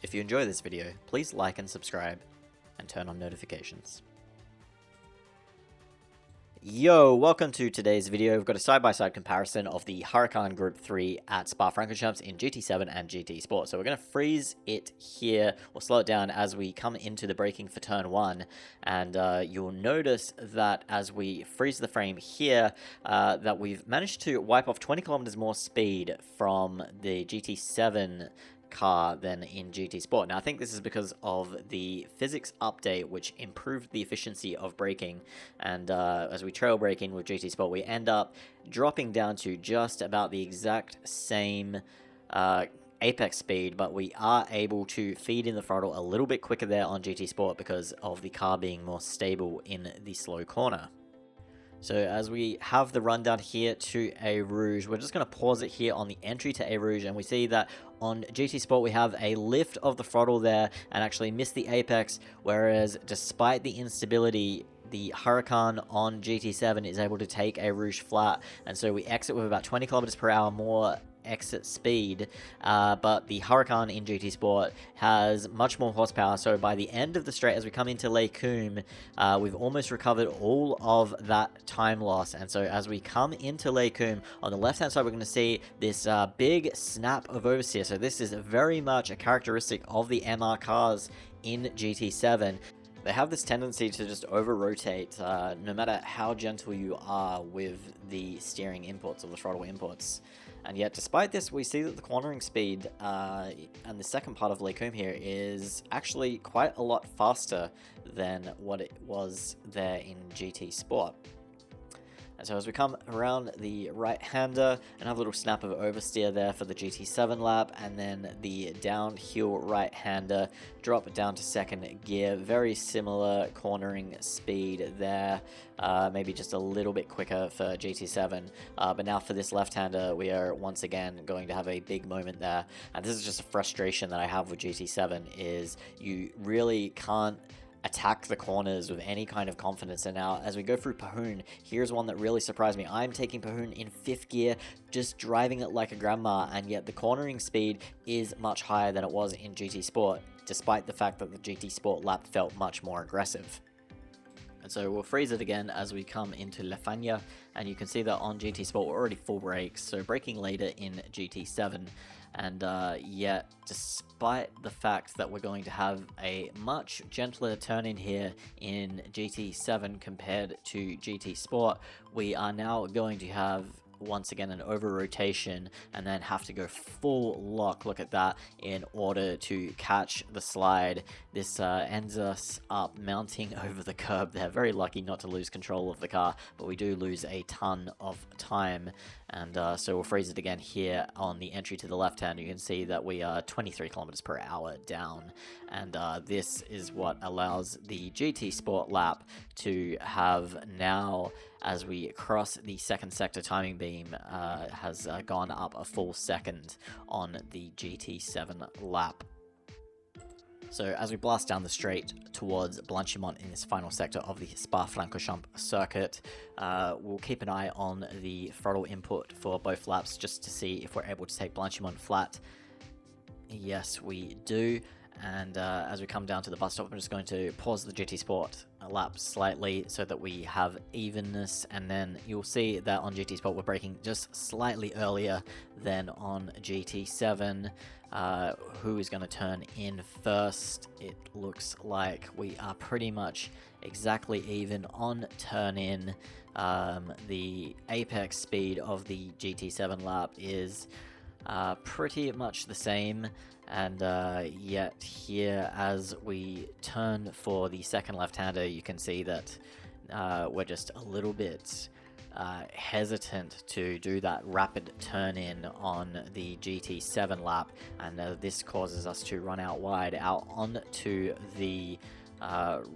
If you enjoy this video, please like and subscribe, and turn on notifications. Yo, welcome to today's video. We've got a side-by-side comparison of the Huracan Group 3 at Spa-Francorchamps in GT7 and GT Sport. So we're going to freeze it here, or slow it down as we come into the braking for turn 1. And you'll notice that as we freeze the frame here, that we've managed to wipe off 20 kilometers more speed from the GT7 car than in GT Sport. Now I think this is because of the physics update, which improved the efficiency of braking, and as we trail brake in with GT Sport, we end up dropping down to just about the exact same apex speed, but we are able to feed in the throttle a little bit quicker there on GT Sport because of the car being more stable in the slow corner. So as we have the rundown here to A Rouge, we're just going to pause it here on the entry to A Rouge, and we see that on GT Sport we have a lift of the throttle there and actually miss the apex, whereas despite the instability, the Huracan on GT7 is able to take A Rouge flat, and so we exit with about 20 kilometers per hour more exit speed, but the Huracan in GT Sport has much more horsepower. So by the end of the straight, as we come into Les Combes, we've almost recovered all of that time loss. And so as we come into Les Combes, on the left hand side, we're going to see this big snap of oversteer. So this is very much a characteristic of the MR cars in GT7. They have this tendency to just over-rotate no matter how gentle you are with the steering inputs or the throttle inputs. And yet, despite this, we see that the cornering speed and the second part of Les Combes here is actually quite a lot faster than what it was there in GT Sport. And so as we come around the right-hander and have a little snap of oversteer there for the GT7 lap, and then the downhill right-hander, drop down to second gear, very similar cornering speed there, maybe just a little bit quicker for GT7, but now for this left-hander we are once again going to have a big moment there. And this is just a frustration that I have with GT7, is you really can't attack the corners with any kind of confidence. And now as we go through Pahun, here's one that really surprised me. I'm taking Pahun in 5th gear, just driving it like a grandma, and yet the cornering speed is much higher than it was in GT Sport, despite the fact that the GT Sport lap felt much more aggressive. And so we'll freeze it again as we come into La Fagna, and you can see that on GT Sport we're already full brakes, so braking later in GT7. And yet, despite the fact that we're going to have a much gentler turn in here in GT7 compared to GT Sport, we are now going to have once again an over rotation and then have to go full lock, look at that, in order to catch the slide. This ends us up mounting over the curb there. Very lucky not to lose control of the car, but we do lose a ton of time. And so we'll freeze it again here on the entry to the left hand. You can see that we are 23 kilometers per hour down, and this is what allows the GT Sport lap to have now, as we cross the second sector timing beam, has gone up a full second on the GT7 lap. So as we blast down the straight towards Blanchimont in this final sector of the Spa-Francorchamps circuit, we'll keep an eye on the throttle input for both laps just to see if we're able to take Blanchimont flat. Yes, we do. And as we come down to the bus stop, I'm just going to pause the GT Sport lap slightly so that we have evenness, and then you'll see that on GT Sport we're braking just slightly earlier than on GT7. Who is going to turn in first? It looks like we are pretty much exactly even on turn in. The apex speed of the GT7 lap is pretty much the same, and yet here as we turn for the second left-hander, you can see that we're just a little bit hesitant to do that rapid turn in on the GT7 lap, and this causes us to run out wide out onto the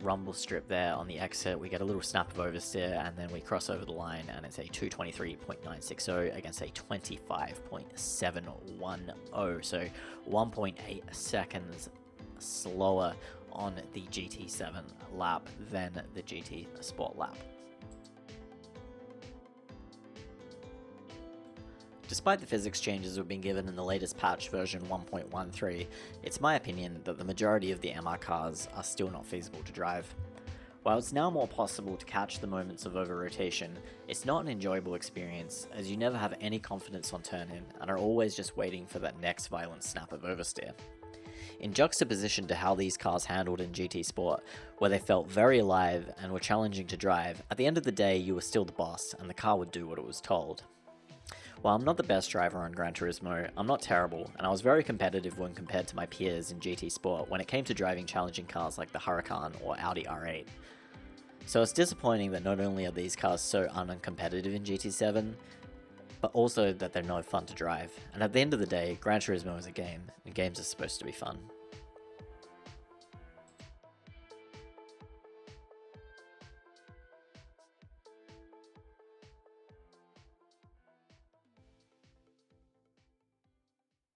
rumble strip there on the exit. We get a little snap of oversteer, and then we cross over the line, and it's a 2:23.960 against a 25.710, so 1.8 seconds slower on the GT7 lap than the GT Sport lap. Despite the physics changes we've been given in the latest patch version 1.13, it's my opinion that the majority of the MR cars are still not feasible to drive. While it's now more possible to catch the moments of over-rotation, it's not an enjoyable experience as you never have any confidence on turn-in and are always just waiting for that next violent snap of oversteer. In juxtaposition to how these cars handled in GT Sport, where they felt very alive and were challenging to drive, at the end of the day you were still the boss and the car would do what it was told. While I'm not the best driver on Gran Turismo, I'm not terrible, and I was very competitive when compared to my peers in GT Sport when it came to driving challenging cars like the Huracan or Audi R8. So it's disappointing that not only are these cars so uncompetitive in GT7, but also that they're no fun to drive. And at the end of the day, Gran Turismo is a game, and games are supposed to be fun.